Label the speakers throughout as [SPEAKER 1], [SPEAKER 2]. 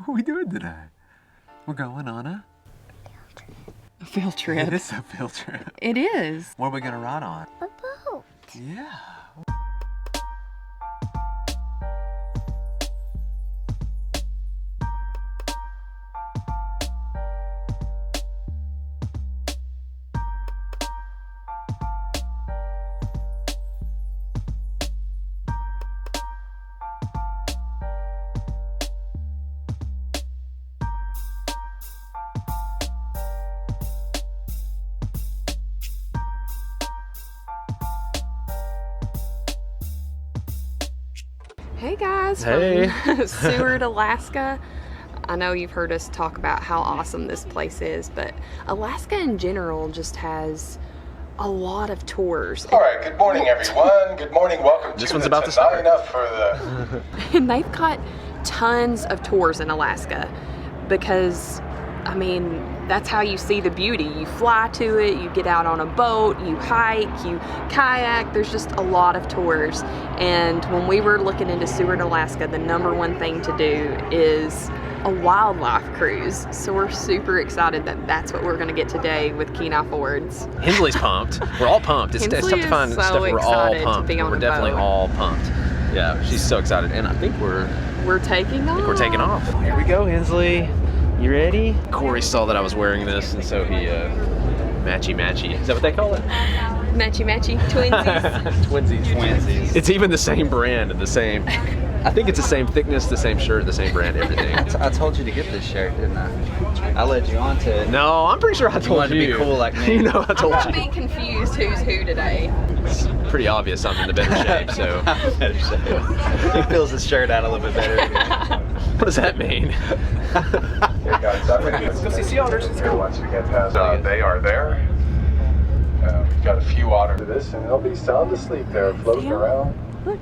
[SPEAKER 1] What are we doing today? We're going on a
[SPEAKER 2] field trip.
[SPEAKER 1] It is a field trip.
[SPEAKER 2] It is.
[SPEAKER 1] What are we gonna ride on?
[SPEAKER 3] A boat.
[SPEAKER 1] Yeah.
[SPEAKER 2] Hey guys,
[SPEAKER 1] hey.
[SPEAKER 2] From Seward, Alaska. I know you've heard us talk about how awesome this place is, but Alaska in general just has a lot of tours.
[SPEAKER 4] All right, good morning everyone. Good morning, welcome
[SPEAKER 1] This
[SPEAKER 4] to
[SPEAKER 1] one's
[SPEAKER 4] the
[SPEAKER 1] about to start.
[SPEAKER 4] Enough for the...
[SPEAKER 2] And they've got tons of tours in Alaska because, I mean, that's how you see the beauty. You fly to it, you get out on a boat, you hike, you kayak. There's just a lot of tours. And when we were looking into Seward, Alaska, the #1 thing to do is a wildlife cruise. So we're super excited that that's what we're gonna get today with Kenai Fjords.
[SPEAKER 1] Hensley's pumped. We're all pumped. It's tough
[SPEAKER 2] Hensley
[SPEAKER 1] to find
[SPEAKER 2] is so
[SPEAKER 1] stuff. We're all
[SPEAKER 2] excited to
[SPEAKER 1] pumped.
[SPEAKER 2] be on
[SPEAKER 1] We're
[SPEAKER 2] a
[SPEAKER 1] definitely
[SPEAKER 2] boat.
[SPEAKER 1] all pumped. Yeah, she's so excited. And I think we're
[SPEAKER 2] taking off.
[SPEAKER 1] we're taking off. Here we go, Hensley. You ready? Corey saw that I was wearing this, and so he matchy. Is that what they call it?
[SPEAKER 2] Matchy twinsies.
[SPEAKER 1] Twinsies. It's even the same brand and the same. I think it's the same thickness, the same shirt, the same brand, everything.
[SPEAKER 5] I told you to get this shirt, didn't I? I led you on to it.
[SPEAKER 1] No, I'm pretty sure I told you.
[SPEAKER 5] wanted to be cool like me.
[SPEAKER 1] You know, I told
[SPEAKER 2] I'm
[SPEAKER 1] you.
[SPEAKER 2] gonna be confused who's who today.
[SPEAKER 1] It's pretty obvious I'm in the better shape, so.
[SPEAKER 5] Better shape. He fills his shirt out a little bit better.
[SPEAKER 1] What does that mean?
[SPEAKER 4] Hey guys, let's
[SPEAKER 1] go see sea otters. Let's go.
[SPEAKER 4] Once we get past, they are there. We've got a few otters to this, and they'll be sound asleep there, floating around.
[SPEAKER 2] Look.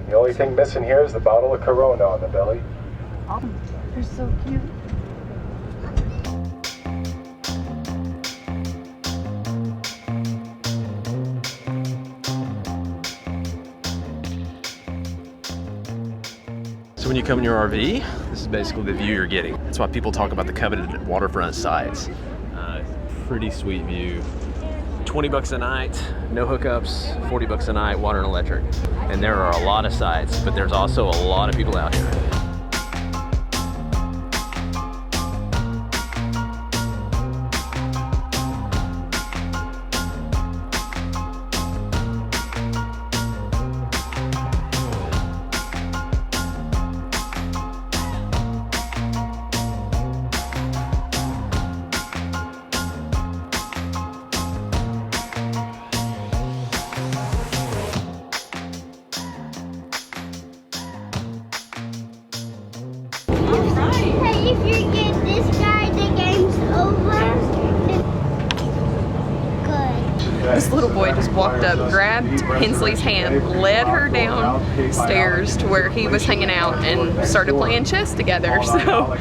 [SPEAKER 4] The only thing missing here is the bottle of Corona on the belly.
[SPEAKER 2] Oh, they're so cute.
[SPEAKER 1] So when you come in your RV, this is basically the view you're getting. That's why people talk about the coveted waterfront sites. Pretty sweet view. 20 bucks a night, no hookups, 40 bucks a night, water and electric. And there are a lot of sites, but there's also a lot of people out here.
[SPEAKER 3] Hey, if you get this guy, the game's over. Good.
[SPEAKER 2] This little boy just walked up, grabbed Hensley's hand, led her downstairs to where he was hanging out and started playing chess together. So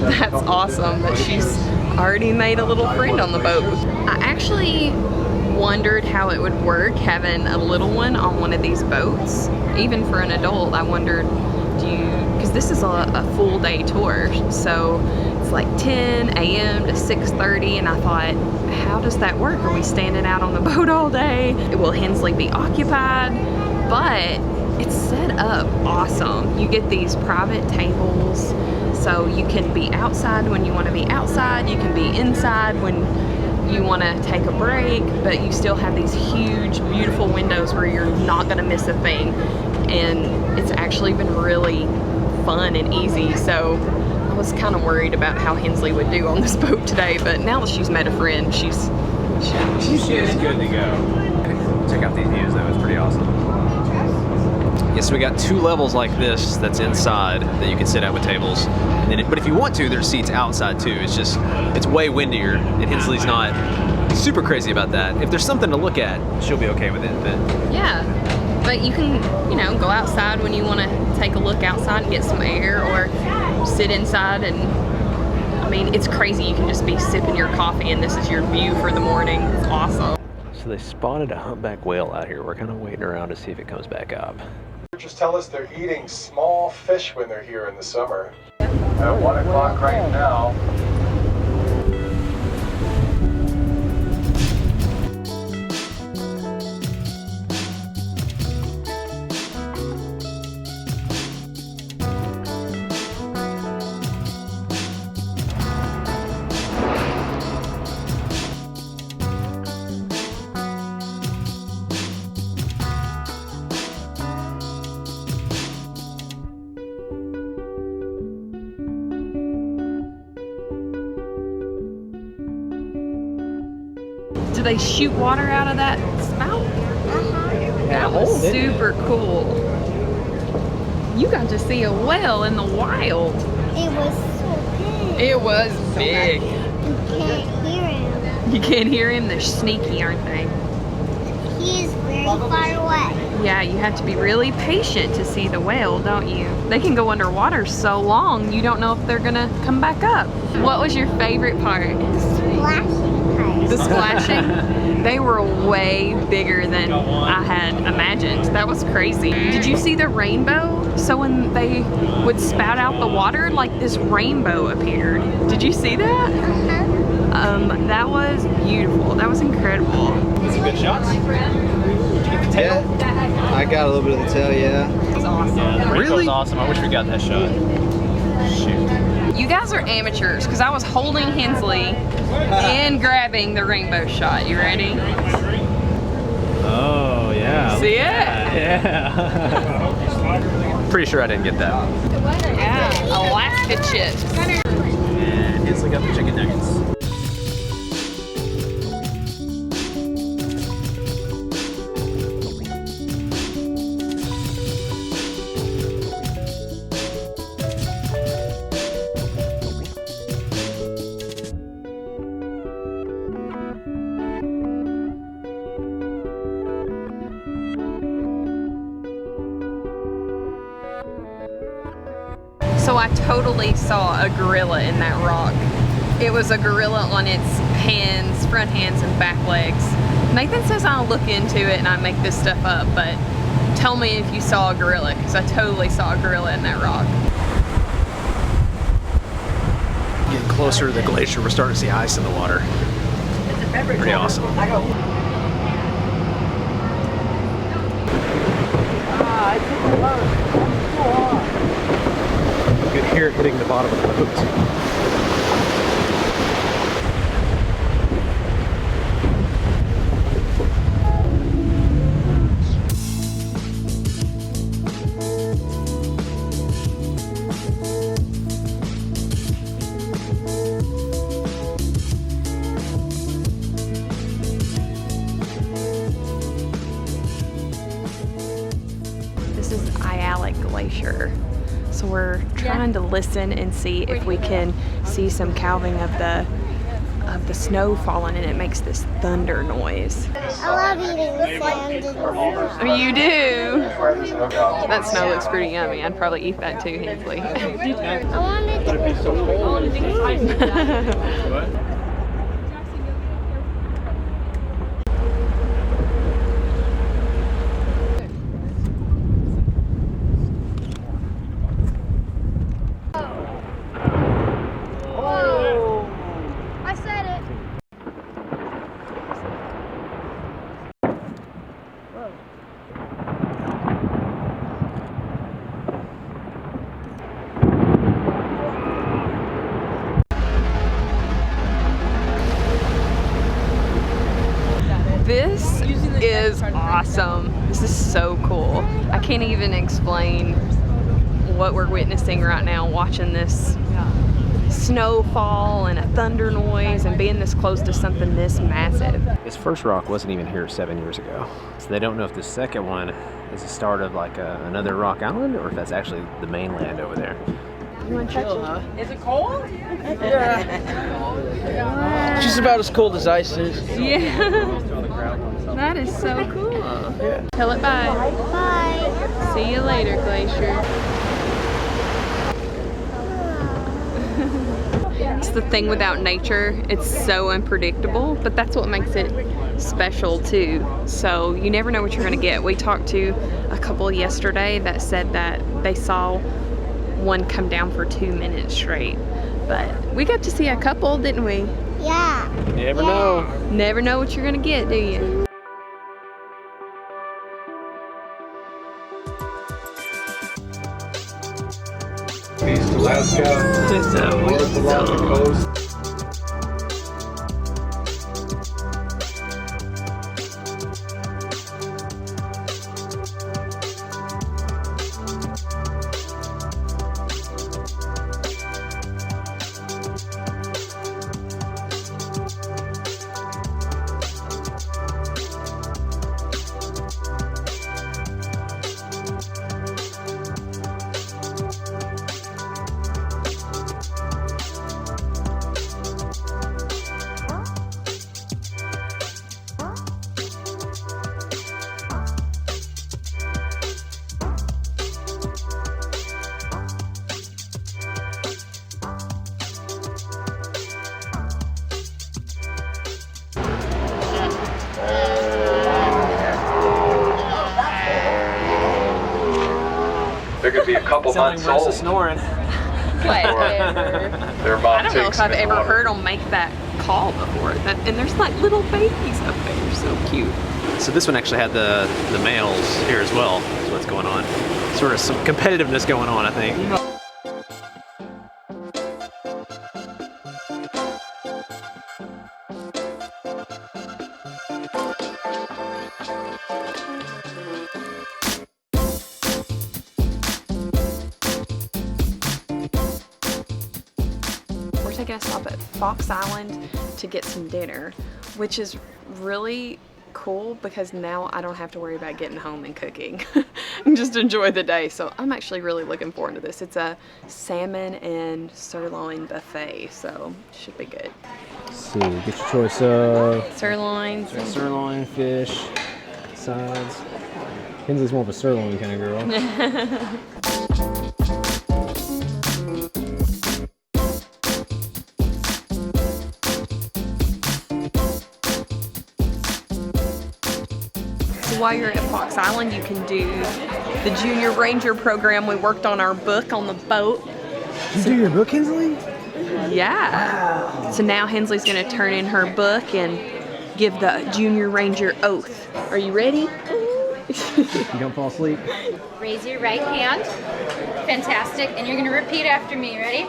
[SPEAKER 2] that's awesome that she's already made a little friend on the boat. I actually wondered how it would work having a little one on one of these boats. Even for an adult, I wondered, because this is a full day tour, so it's like 10 a.m. to 6:30, and I thought, how does that work? Are we standing out on the boat all day? Will Hensley be occupied? But it's set up awesome. You get these private tables, so you can be outside when you want to be outside, you can be inside when you want to take a break, but you still have these huge, beautiful windows where you're not going to miss a thing. And it's actually been really fun and easy, so I was kind of worried about how Hensley would do on this boat today, but now that she's met a friend, she's
[SPEAKER 1] good to go. Check out these views though, it's pretty awesome. Yes, we got 2 levels like this that's inside that you can sit at with tables. And then but if you want to, there's seats outside too. It's way windier, and Hensley's not super crazy about that. If there's something to look at, she'll be okay with it. But
[SPEAKER 2] yeah. But you can, go outside when you want to take a look outside and get some air, or sit inside and, I mean, it's crazy. You can just be sipping your coffee and this is your view for the morning. It's awesome. So they spotted a humpback whale out here. We're kind of waiting around to see if it comes back up.
[SPEAKER 4] Just tell us they're eating small fish when they're here in the summer. At 1 o'clock right now.
[SPEAKER 2] Do they shoot water out of that spout? That was super cool. You got to see a whale in the wild.
[SPEAKER 3] It was so big.
[SPEAKER 2] It was big.
[SPEAKER 3] You can't hear him.
[SPEAKER 2] You can't hear him? They're sneaky, aren't they?
[SPEAKER 3] He is very far away.
[SPEAKER 2] Yeah, you have to be really patient to see the whale, don't you? They can go underwater so long, you don't know if they're gonna come back up. What was your favorite part?
[SPEAKER 3] Splashing part.
[SPEAKER 2] The splashing? They were way bigger than I had imagined. That was crazy. Did you see the rainbow? So when they would spout out the water, like this rainbow appeared. Did you see that? That was beautiful. That was incredible.
[SPEAKER 1] Some good shots. Did you get the tail?
[SPEAKER 5] Yeah, I got a little bit of the tail, yeah.
[SPEAKER 2] That was awesome.
[SPEAKER 1] Yeah, the rainbow's
[SPEAKER 5] Really?
[SPEAKER 1] awesome. I wish we got that shot. Shoot.
[SPEAKER 2] You guys are amateurs because I was holding Hensley and grabbing the rainbow shot. You ready?
[SPEAKER 1] Oh, yeah.
[SPEAKER 2] See it?
[SPEAKER 1] Yeah. Pretty sure I didn't get that.
[SPEAKER 2] Yeah, Alaska chips.
[SPEAKER 1] And Hensley got the chicken nuggets.
[SPEAKER 2] So I totally saw a gorilla in that rock. It was a gorilla on its hands, front hands and back legs. Nathan says I'll look into it and I make this stuff up, but tell me if you saw a gorilla, because I totally saw a gorilla in that rock.
[SPEAKER 1] Getting closer to the glacier, we're starting to see ice in the water. Pretty awesome. You can hear it hitting the bottom of the boat.
[SPEAKER 2] This is Aialik Glacier. So we're trying to listen and see if we can see some calving of the snow falling, and it makes this thunder noise.
[SPEAKER 3] I love eating sand.
[SPEAKER 2] Oh, you do? That snow looks pretty yummy. I'd probably eat that too, Hensley.
[SPEAKER 3] I wanted to
[SPEAKER 2] This is awesome. This is so cool. I can't even explain what we're witnessing right now, watching this snowfall and a thunder noise and being this close to something this massive.
[SPEAKER 1] This first rock wasn't even here 7 years ago. So they don't know if the second one is the start of like another rock island or if that's actually the mainland over there.
[SPEAKER 2] You want to touch it? Is it cold?
[SPEAKER 6] She's about as cold as ice is.
[SPEAKER 2] Yeah. That is so cool. Tell it bye.
[SPEAKER 3] Bye.
[SPEAKER 2] See you later, Glacier. It's the thing without nature. It's so unpredictable, but that's what makes it special too. So you never know what you're gonna get. We talked to a couple yesterday that said that they saw one come down for 2 minutes straight. But we got to see a couple, didn't we?
[SPEAKER 3] Yeah.
[SPEAKER 1] Never know.
[SPEAKER 2] Never know what you're gonna get, do you?
[SPEAKER 4] East Alaska, north along the coast. There could be a couple months old.
[SPEAKER 1] Snoring.
[SPEAKER 2] Whatever.
[SPEAKER 4] Their mom
[SPEAKER 2] I don't know
[SPEAKER 4] takes
[SPEAKER 2] if I've
[SPEAKER 4] them in the
[SPEAKER 2] ever
[SPEAKER 4] water.
[SPEAKER 2] heard them make that call before. And there's like little babies up there, so cute.
[SPEAKER 1] So this one actually had the males here as well. That's what's going on. Sort of some competitiveness going on, I think.
[SPEAKER 2] We're taking a stop at Fox Island to get some dinner, which is really cool because now I don't have to worry about getting home and cooking and just enjoy the day. So I'm actually really looking forward to this. It's a salmon and sirloin buffet, so should be good.
[SPEAKER 6] Let's see, get your choice of
[SPEAKER 2] Sirloins.
[SPEAKER 6] sirloin, fish, sides. Hensley's more of a sirloin kind of girl.
[SPEAKER 2] So while you're at Fox Island, you can do the Junior Ranger program. We worked on our book on the boat.
[SPEAKER 6] You do your book, Hensley?
[SPEAKER 2] Yeah. So now Hensley's gonna turn in her book and give the Junior Ranger oath. Are you ready?
[SPEAKER 6] You don't fall asleep?
[SPEAKER 7] Raise your right hand. Fantastic. And you're going to repeat after me. Ready?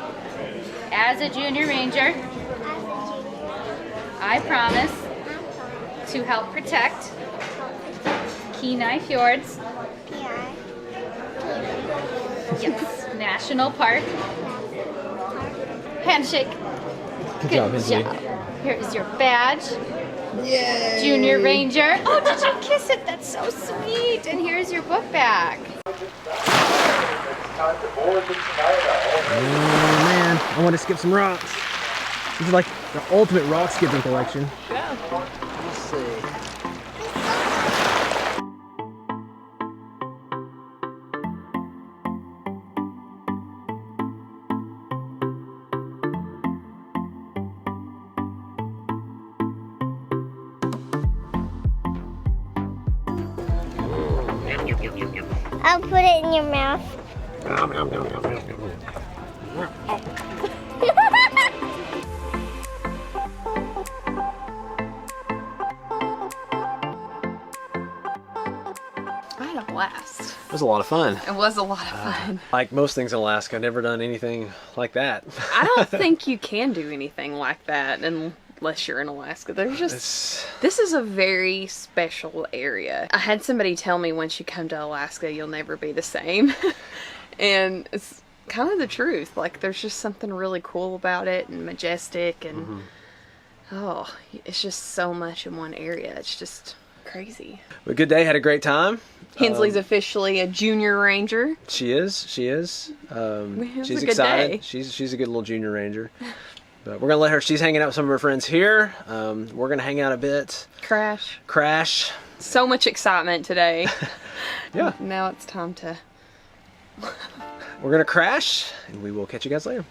[SPEAKER 7] As a Junior Ranger, I promise to help protect Kenai Fjords yes, National Park. Handshake.
[SPEAKER 6] Good job, Hensley.
[SPEAKER 7] Here is your badge. Yay. Junior Ranger. Oh, did you kiss it? That's so sweet. And here's your book back.
[SPEAKER 6] Oh man, I want to skip some rocks. This is like the ultimate rock skipping collection. Let's see.
[SPEAKER 3] I'll put it in your mouth.
[SPEAKER 2] I had a blast.
[SPEAKER 1] It was a lot of fun.
[SPEAKER 2] It was a lot of fun.
[SPEAKER 1] Like most things in Alaska, I've never done anything like that.
[SPEAKER 2] I don't think you can do anything like that unless you're in Alaska. There's just, this is a very special area. I had somebody tell me once you come to Alaska, you'll never be the same. And it's kind of the truth. Like there's just something really cool about it and majestic and oh, it's just so much in one area. It's just crazy.
[SPEAKER 1] But good day, had a great time.
[SPEAKER 2] Hensley's officially a Junior Ranger.
[SPEAKER 1] She is. She's
[SPEAKER 2] a good
[SPEAKER 1] excited.
[SPEAKER 2] day.
[SPEAKER 1] She's a good little Junior Ranger. But we're gonna let her. She's hanging out with some of her friends here. We're gonna hang out a bit. Crash.
[SPEAKER 2] So much excitement today.
[SPEAKER 1] Yeah.
[SPEAKER 2] Now it's time to.
[SPEAKER 1] We're gonna crash, and we will catch you guys later.